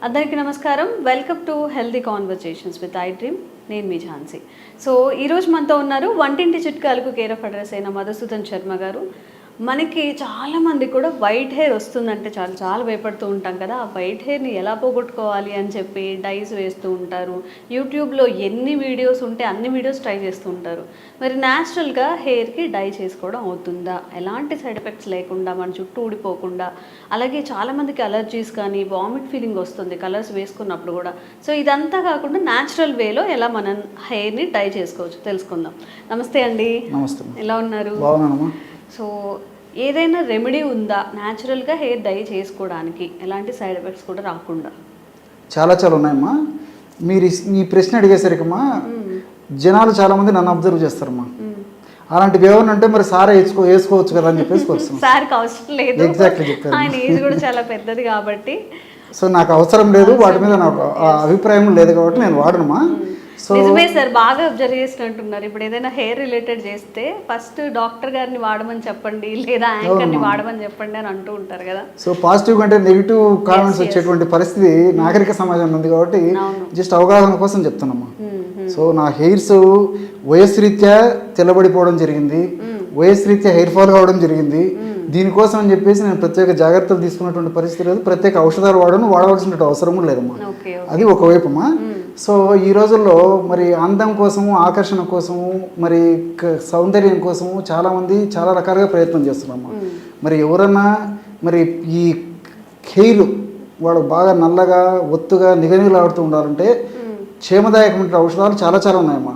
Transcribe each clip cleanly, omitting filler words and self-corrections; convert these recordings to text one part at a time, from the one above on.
అందరికీ నమస్కారం. Welcome to healthy conversations with I dream. నేను మీ ఝాన్సీ. సో ఈరోజు మనతో ఉన్నారు వంటింటి చిట్కాలకు కేర్ ఆఫ్ అడ్రస్ అయిన మధుసూదన్ శర్మ గారు. మనకి చాలామంది కూడా వైట్ హెయిర్ వస్తుందంటే చాలా భయపడుతూ ఉంటాం కదా. ఆ వైట్ హెయిర్ని ఎలా పోగొట్టుకోవాలి అని చెప్పి డైస్ వేస్తూ ఉంటారు. యూట్యూబ్లో ఎన్ని వీడియోస్ ఉంటే అన్ని వీడియోస్ ట్రై చేస్తూ ఉంటారు. మరి న్యాచురల్గా హెయిర్కి డై చేసుకోవడం అవుతుందా, ఎలాంటి సైడ్ ఎఫెక్ట్స్ లేకుండా, మన చుట్టూ ఊడిపోకుండా? అలాగే చాలామందికి అలర్జీస్ కానీ వామిట్ ఫీలింగ్ వస్తుంది కలర్స్ వేసుకున్నప్పుడు కూడా. సో ఇదంతా కాకుండా న్యాచురల్ వేలో ఎలా మనం హెయిర్ని డై చేసుకోవచ్చు తెలుసుకుందాం. నమస్తే అండి. నమస్తే. ఎలా ఉన్నారు? బాగున్నానమ్మా. సో ఏదైనా రెమెడీ ఉందా న్యాచురల్గా హెయిర్ డై చేసుకోవడానికి, ఎలాంటి సైడ్ ఎఫెక్ట్స్ కూడా రాకుండా? చాలా ఉన్నాయమ్మా. మీరు ఈ ప్రశ్న అడిగేసరికమ్మా జనాలు చాలామంది నన్ను అబ్జర్వ్ చేస్తారమ్మా. అలాంటివి ఏమన్నా అంటే మరి సారా వేసుకోవచ్చు కదా అని చెప్పేసి వస్తుంది. సార్కి అవసరం లేదు, ఎగ్జాక్ట్లీ చెప్పారు. ఆయన ఏజ్ కూడా చాలా పెద్దది కాబట్టి. సో నాకు అవసరం లేదు, వాటి మీద నాకు అభిప్రాయం లేదు కాబట్టి నేను వాడనమ్మా. సో నిజమే సార్, బాగా అబ్జర్వ్ చేసినట్టున్నారు. ఇప్పుడు ఏదైనా హెయిర్ రిలేటెడ్ చేస్తే ఫస్ట్ డాక్టర్ గారిని వాడమని చెప్పండి, లేదా యాంకర్ని వాడమని చెప్పండి అని అంటూ ఉంటారు కదా. సో పాజిటివ్ కంటే నెగిటివ్ కామెంట్స్ వచ్చేటువంటి పరిస్థితి నాగరిక సమాజంలో ఉంది కాబట్టి జస్ట్ అవగాహన కోసం చెప్తున్నామ్మా. సో నా హెయిర్స్ వయస్సు రీత్యా తెల్లబడిపోవడం జరిగింది, వయస్సు రీత్యా హెయిర్ ఫాల్ కావడం జరిగింది. దీనికోసం అని చెప్పేసి నేను ప్రత్యేక జాగ్రత్తలు తీసుకున్నటువంటి పరిస్థితి లేదు, ప్రత్యేక ఔషధాలు వాడవలసిన అవసరం లేదమ్మా. అది ఒకవైపమ్మా. సో ఈ రోజుల్లో మరి అందం కోసము, ఆకర్షణ కోసము, మరి సౌందర్యం కోసము చాలామంది చాలా రకాలుగా ప్రయత్నం చేస్తున్నారమ్మా. మరి ఎవరన్నా మరి ఈ హెయిర్ వాడు బాగా నల్లగా ఒత్తుగా నిగనిగలాడుతూ ఉండాలంటే క్షేమదాయకమైన ఔషధాలు చాలా ఉన్నాయమ్మా.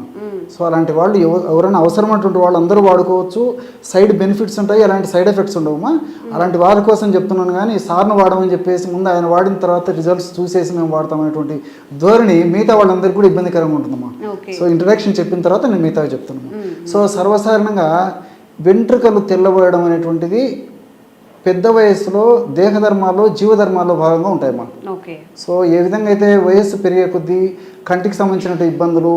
సో అలాంటి వాళ్ళు ఎవరైనా అవసరమైనటువంటి వాళ్ళు అందరూ వాడుకోవచ్చు. సైడ్ బెనిఫిట్స్ ఉంటాయి, అలాంటి సైడ్ ఎఫెక్ట్స్ ఉండవమ్మా. అలాంటి వారి కోసం చెప్తున్నాను కానీ సార్ను వాడమని చెప్పేసి ముందు ఆయన వాడిన తర్వాత రిజల్ట్స్ చూసేసి మేము వాడతామనేటువంటి ధోరణి మిగతా వాళ్ళందరికీ కూడా ఇబ్బందికరంగా ఉంటుందమ్మా. సో ఇంట్రడక్షన్ చెప్పిన తర్వాత నేను మిగతా చెప్తున్నాను. సో సర్వసాధారణంగా వెంట్రుకలు తెల్లబోయడం అనేటువంటిది పెద్ద వయస్సులో దేహధర్మాల్లో జీవధర్మాల్లో భాగంగా ఉంటాయమ్మా. సో ఏ విధంగా అయితే వయస్సు పెరిగే కొద్దీ కంటికి సంబంధించినటువంటి ఇబ్బందులు,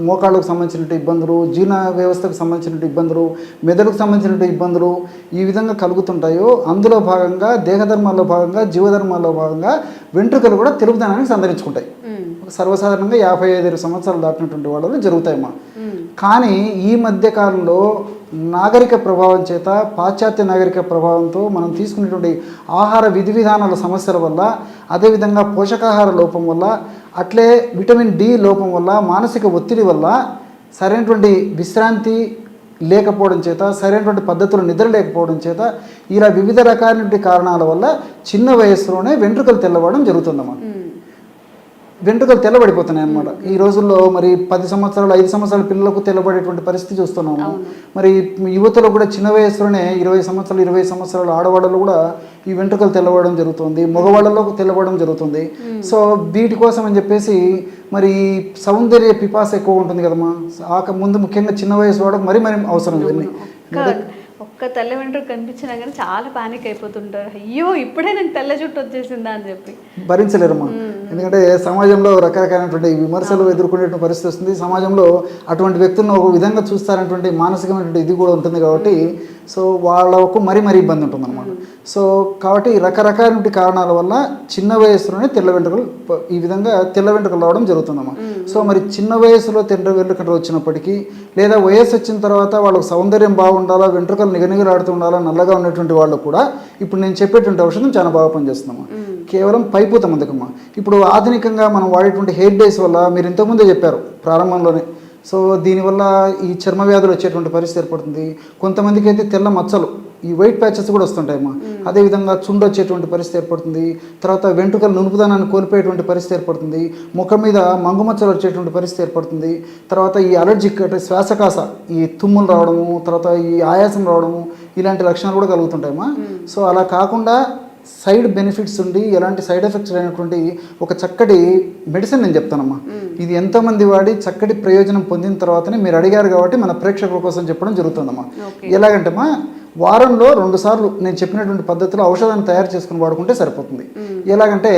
మోకాళ్ళకు సంబంధించినటువంటి ఇబ్బందులు, జీర్ణ వ్యవస్థకు సంబంధించినటువంటి ఇబ్బందులు, మెదడుకు సంబంధించినటువంటి ఇబ్బందులు ఈ విధంగా కలుగుతుంటాయో అందులో భాగంగా దేహధర్మాల్లో భాగంగా జీవధర్మాల్లో భాగంగా వెంట్రుకలు కూడా తెలుపుదనానికి సంతరించుకుంటాయి. సర్వసాధారణంగా 55 సంవత్సరాలు దాటినటువంటి వాళ్ళలో జరుగుతాయమ్మా. కానీ ఈ మధ్య కాలంలో నాగరిక ప్రభావం చేత, పాశ్చాత్య నాగరిక ప్రభావంతో మనం తీసుకునేటువంటి ఆహార విధి విధానాల సమస్యల వల్ల, అదేవిధంగా పోషకాహార లోపం వల్ల, అట్లే విటమిన్ డి లోపం వల్ల, మానసిక ఒత్తిడి వల్ల, సరైనటువంటి విశ్రాంతి లేకపోవడం చేత, సరైనటువంటి పద్ధతులు నిద్ర లేకపోవడం చేత, ఇలా వివిధ రకాలైనటువంటి కారణాల వల్ల చిన్న వయస్సులోనే వెంట్రుకలు తెల్లబడడం జరుగుతుందమ్మా. వెంట్రుకలు తెల్లబడిపోతున్నాయి అన్నమాట. ఈ రోజుల్లో మరి 10 సంవత్సరాలు 5 సంవత్సరాల పిల్లలకు తెల్లబడేటువంటి పరిస్థితి చూస్తున్నాము. మరి యువతలో కూడా చిన్న వయసులోనే 20 సంవత్సరాలు 20 సంవత్సరాల ఆడవాళ్ళలో కూడా ఈ వెంట్రుకలు తెల్లబడడం జరుగుతుంది, మగవాళ్ళలో తెల్లబడడం జరుగుతుంది. సో వీటి కోసం అని చెప్పేసి మరి సౌందర్య పిపాస ఎక్కువ ఉంటుంది కదమ్మా. ముందు ముఖ్యంగా చిన్న వయసు వాడకు మరి అవసరం ఇవన్నీ. ఒక్క తెల్ల వెంట్రుక కనిపించినా కానీ చాలా పానిక్ అయిపోతుంటారు. అయ్యో ఇప్పుడే నాకు తెల్ల జుట్టు వచ్చేసిందా అని చెప్పి భరించలేరమ్మా. ఎందుకంటే సమాజంలో రకరకాలైనటువంటి విమర్శలు ఎదుర్కొనేటువంటి పరిస్థితి వస్తుంది. సమాజంలో అటువంటి వ్యక్తులను ఒక విధంగా చూస్తారనేటువంటి మానసికమైనటువంటి ఇది కూడా ఉంటుంది కాబట్టి సో వాళ్ళకు మరీ ఇబ్బంది ఉంటుంది అనమాట. సో కాబట్టి రకరకాలైన కారణాల వల్ల చిన్న వయసులోనే తెల్ల వెంట్రుకలు ఈ విధంగా తెల్ల వెంట్రుకలు రావడం జరుగుతుందమ్మా. సో మరి చిన్న వయసులో తెల్ల వెంట్రుకలు వచ్చినప్పటికీ, లేదా వయసు వచ్చిన తర్వాత వాళ్ళకు సౌందర్యం బాగుండాలా, వెంట్రుకలు నిగనిగలాడుతూ ఉండాలా, నల్లగా ఉన్నటువంటి వాళ్ళు కూడా ఇప్పుడు నేను చెప్పేటువంటి ఔషధం చాలా బాగా పనిచేస్తుందమ్మా. కేవలం పైపూత మందుకమ్మా. ఇప్పుడు ఆధునికంగా మనం వాడేటువంటి హెయిర్ డైస్ వల్ల మీరు ఇంతకుముందే చెప్పారు ప్రారంభంలోనే. సో దీనివల్ల ఈ చర్మ వ్యాధులు వచ్చేటువంటి పరిస్థితి ఏర్పడుతుంది. కొంతమందికి అయితే తెల్ల మచ్చలు, ఈ వైట్ ప్యాచెస్ కూడా వస్తుంటాయమ్మా. అదేవిధంగా చుండు వచ్చేటువంటి పరిస్థితి ఏర్పడుతుంది. తర్వాత వెంట్రుకలు నునుపుదనాన్ని కోల్పోయేటువంటి పరిస్థితి ఏర్పడుతుంది. ముఖం మీద మంగుమచ్చలు వచ్చేటువంటి పరిస్థితి ఏర్పడుతుంది. తర్వాత ఈ అలర్జిక్ అంటే శ్వాసకాస, ఈ తుమ్ములు రావడము, తర్వాత ఈ ఆయాసం రావడము, ఇలాంటి లక్షణాలు కూడా కలుగుతుంటాయమ్మా. సో అలా కాకుండా సైడ్ బెనిఫిట్స్ ఉండి ఎలాంటి సైడ్ ఎఫెక్ట్స్ లేనటువంటి ఒక చక్కటి మెడిసిన్ నేను చెప్తానమ్మా. ఇది ఎంతోమంది వాడి చక్కటి ప్రయోజనం పొందిన తర్వాతనే మీరు అడిగారు కాబట్టి మన ప్రేక్షకుల కోసం చెప్పడం జరుగుతుందమ్మా. ఎలాగంటేమ్మా వారంలో 2 సార్లు నేను చెప్పినటువంటి పద్ధతిలో ఔషధాన్ని తయారు చేసుకుని వాడుకుంటే సరిపోతుంది. ఎలాగంటే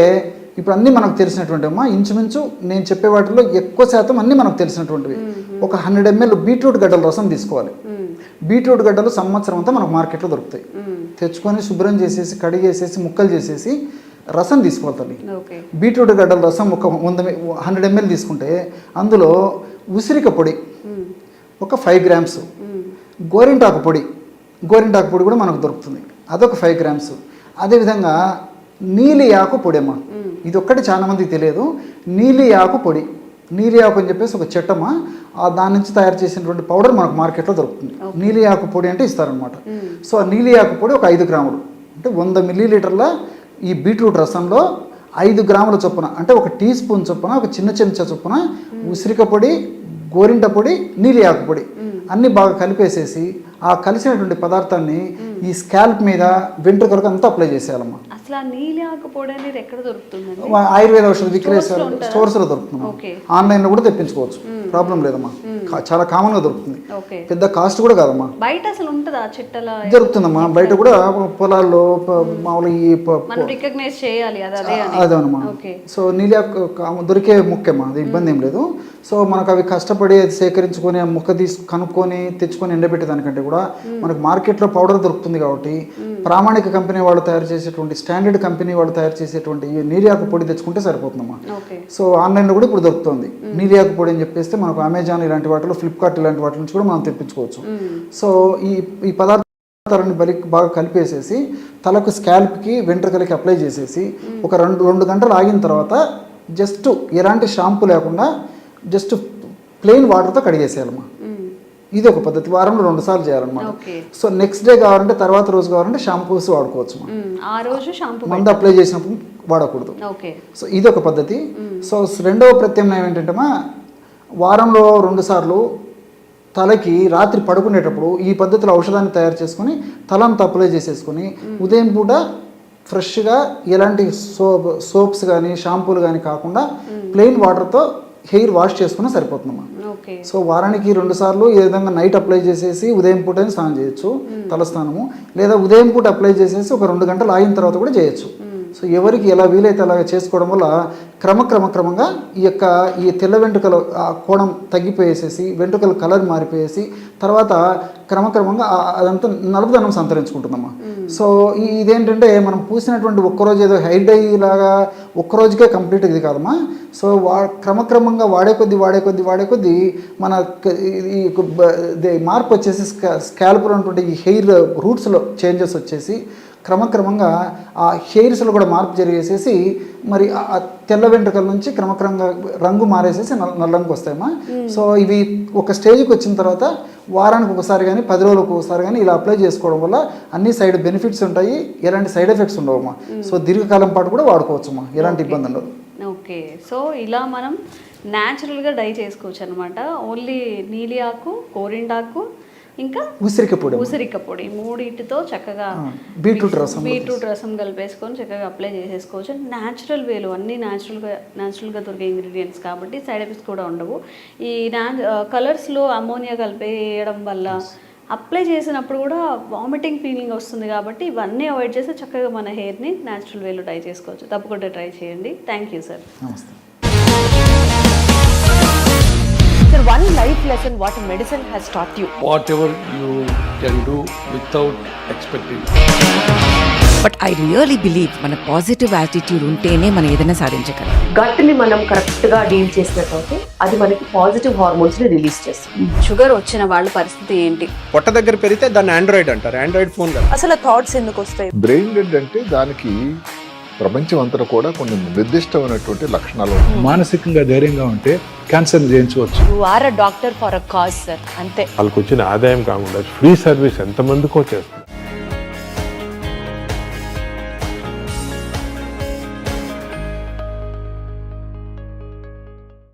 ఇప్పుడు అన్నీ మనకు తెలిసినటువంటి అమ్మా, ఇంచుమించు నేను చెప్పే వాటిలో ఎక్కువ శాతం అన్నీ మనకు తెలిసినటువంటివి. ఒక 100 ml బీట్రూట్ గడ్డల రసం తీసుకోవాలి. బీట్రూట్ గడ్డలు సంవత్సరం అంతా మనకు మార్కెట్లో దొరుకుతాయి. తెచ్చుకొని శుభ్రం చేసేసి కడిగేసేసి ముక్కలు చేసేసి రసం తీసుకోవాలి తల్లి. ఓకే. బీట్రూట్ గడ్డల రసం ఒక 100 ml తీసుకుంటే అందులో ఉసిరిక పొడి ఒక 5 grams, గోరింటాకు పొడి కూడా మనకు దొరుకుతుంది, అదొక 5 grams. అదేవిధంగా నీలి ఆకు పొడి అమ్మా, ఇది ఒక్కటి చాలా మందికి తెలియదు. నీలి ఆకు పొడి, నీలి ఆకు అని చెప్పేసి ఒక చెట్టమ్మ, దాని నుంచి తయారు చేసినటువంటి పౌడర్ మనకు మార్కెట్లో దొరుకుతుంది. నీలి ఆకు పొడి అంటే ఇస్తారనమాట. సో ఆ నీలి ఆకు పొడి ఒక 5 grams, అంటే 100 ml ఈ బీట్రూట్ రసంలో 5 grams చొప్పున, అంటే ఒక టీ స్పూన్ చొప్పున, ఒక చిన్న చెంచా చొప్పున ఉసిరిక పొడి, గోరింట పొడి, నీలి ఆకు పొడి అన్నీ బాగా కలిపేసేసి ఆ కలిసినటువంటి పదార్థాన్ని ఈ స్కాల్ప్ మీద వెంట్రుకలకు అంతా అప్లై చేసేయాలమ్మా. అసలు ఆ నీలి ఆకు పొడి అనేది ఎక్కడ దొరుకుతుంది? ఆయుర్వేద ఔషధ విక్రయశాల స్టోర్స్లో దొరుకుతుంది, ఆన్లైన్లో కూడా తెప్పించుకోవచ్చు, ప్రాబ్లం లేదమ్మా. చాలా కామన్గా దొరుకుతుంది, పెద్ద కాస్ట్ కూడా కాదమ్మా. బయట అసలు ఉంటుందా చిట్టల? దొరుకుతుందమ్మా, బయట కూడా పొలాల్లో మామూలుగా రికగ్నైజ్ చేయాలి అదేనమ్మా. సో నీలి ఆకు దొరికే ముఖ్యమా, అది ఇబ్బంది ఏం లేదు. సో మనకు అవి కష్టపడి అది సేకరించుకొని ఆ ముక్క కనుక్కొని తెచ్చుకొని ఎండబెట్టే దానికంటే కూడా మనకు మార్కెట్లో పౌడర్ దొరుకుతుంది కాబట్టి ప్రామాణిక కంపెనీ వాళ్ళు తయారు చేసేటువంటి, స్టాండర్డ్ కంపెనీ వాళ్ళు తయారు చేసేటువంటి ఈ నీలి ఆకు పొడి తెచ్చుకుంటే సరిపోతుందమ్మా. సో ఆన్లైన్లో కూడా ఇప్పుడు దొరుకుతుంది నీలి ఆకు పొడి అని చెప్పేస్తే మనకు అమెజాన్ ఇలాంటి వాటిలో, ఫ్లిప్కార్ట్ ఇలాంటి వాటి నుంచి కూడా మనం తెప్పించుకోవచ్చు. సో ఈ పదార్థాలను బాగా కలిపేసేసి తలకు, స్కాల్ప్కి, వెంట్రుకలకి అప్లై చేసేసి ఒక 2 గంటలు ఆగిన తర్వాత జస్ట్ ఎలాంటి షాంపూ లేకుండా జస్ట్ ప్లెయిన్ వాటర్తో కడిగేసేయాలమ్మా. ఇది ఒక పద్ధతి, వారంలో 2 సార్లు చేయాలన్నమాట. సో నెక్స్ట్ డే కావాలంటే, తర్వాత రోజు కావాలంటే షాంపూస్ వాడుకోవచ్చు, మందు అప్లై చేసినప్పుడు వాడకూడదు. సో ఇది ఒక పద్ధతి. సో రెండవ ప్రత్యామ్నాయం ఏంటంటే వారంలో 2 సార్లు తలకి రాత్రి పడుకునేటప్పుడు ఈ పద్ధతిలో ఔషధాన్ని తయారు చేసుకొని తలంతా అప్లై చేసేసుకొని ఉదయం పూట ఫ్రెష్గా ఎలాంటి సోప్స్ కానీ షాంపూలు కానీ కాకుండా ప్లెయిన్ వాటర్తో హెయిర్ వాష్ చేసుకున్నా సరిపోతుందమ్మా. సో వారానికి 2 సార్లు ఈ విధంగా నైట్ అప్లై చేసేసి ఉదయం పూట స్నానం చేయొచ్చు, తలస్నానము, లేదా ఉదయం పూట అప్లై చేసేసి ఒక 2 గంటలు ఆగిన తర్వాత కూడా చేయొచ్చు. సో ఎవరికి ఎలా వీలైతే అలాగ చేసుకోవడం వల్ల క్రమంగా ఈ తెల్ల వెంట్రుకల కోణం తగ్గిపోయేసేసి వెంట్రుకల కలర్ మారిపోయేసి తర్వాత క్రమంగా అదంతా నలుపుదనం సంతరించుకుంటుందమ్మా. సో ఇదేంటంటే మనం పూసినటువంటి ఒక్కరోజు ఏదో హెయిర్ డై లాగా ఒక్కరోజుకే కంప్లీట్ ఇది కాదమ్మా. సో క్రమంగా వాడే కొద్దీ మన మార్పు వచ్చేసి స్కాల్ప్లో ఉన్నటువంటి ఈ హెయిర్ రూట్స్లో చేంజెస్ వచ్చేసి క్రమంగా ఆ హెయిర్స్లో కూడా మార్పు జరిగేసేసి మరి ఆ తెల్ల వెంట్రుకల నుంచి క్రమంగా రంగు మారేసేసి నల్లంకి వస్తాయమ్మా. సో ఇవి ఒక స్టేజ్కి వచ్చిన తర్వాత వారానికి ఒకసారి కానీ 10 రోజులకు ఒకసారి కానీ ఇలా అప్లై చేసుకోవడం వల్ల అన్ని సైడ్ బెనిఫిట్స్ ఉంటాయి, ఎలాంటి సైడ్ ఎఫెక్ట్స్ ఉండవమ్మా. సో దీర్ఘకాలం పాటు కూడా వాడుకోవచ్చమ్మా, ఎలాంటి ఇబ్బంది ఉండదు. ఓకే. సో ఇలా మనం న్యాచురల్గా డై చేసుకోవచ్చు అనమాట. ఓన్లీ నీలి ఆకు, గోరింటాకు, ఇంకా ఉసిరిక పొడి మూడింటితో చక్కగా బీట్రూట్ రసం కలిపేసుకొని చక్కగా అప్లై చేసేసుకోవచ్చు. న్యాచురల్ వేలు, అన్నీ న్యాచురల్గా దొరికే ఇంగ్రీడియంట్స్ కాబట్టి సైడ్ ఎఫెక్ట్స్ కూడా ఉండవు. ఈ కలర్స్లో అమోనియా కలిపేయడం వల్ల అప్లై చేసినప్పుడు కూడా వామిటింగ్ ఫీలింగ్ వస్తుంది కాబట్టి ఇవన్నీ అవాయిడ్ చేసి చక్కగా మన హెయిర్ని న్యాచురల్ వేలో ట్రై చేసుకోవచ్చు. తప్పకుండా ట్రై చేయండి. Thank you sir. Sir, one life lesson what medicine has taught you. Whatever you can do without expecting. But I really believe మన పాజిటివ్ యాటిట్యూడ్ ఉంటేనే మనం ఏదైనా సాధించగలం. గట్ ని మనం కరెక్ట్ గా డీల్ చేసినట్లయితే అది మనకి పాజిటివ్ హార్మోన్స్ ని రిలీజ్ చేస్తుంది. షుగర్ వచ్చిన వాళ్ళ పరిస్థితి ఏంటి? పొట్ట దగ్గర పెరిగితే దాన్ని ఆండ్రాయిడ్ అంటారు, ఆండ్రాయిడ్ ఫోన్ కదా. అసలు థాట్స్ ఎందుకు వస్తాయి? బ్రెయిన్ డెడ్ అంటే దానికి ప్రపంచం అంతా కూడా కొన్ని నిర్దిష్టమైనటువంటి లక్షణాలు. మానసికంగా ధైర్యంగా ఉంటే క్యాన్సర్ జయించవచ్చు. You are a doctor for a cause sir, అంతే. వాళ్ళకి వచ్చిన ఆదాయం కాకుండా ఫ్రీ సర్వీస్ ఎంతమందికో చేస్తారు.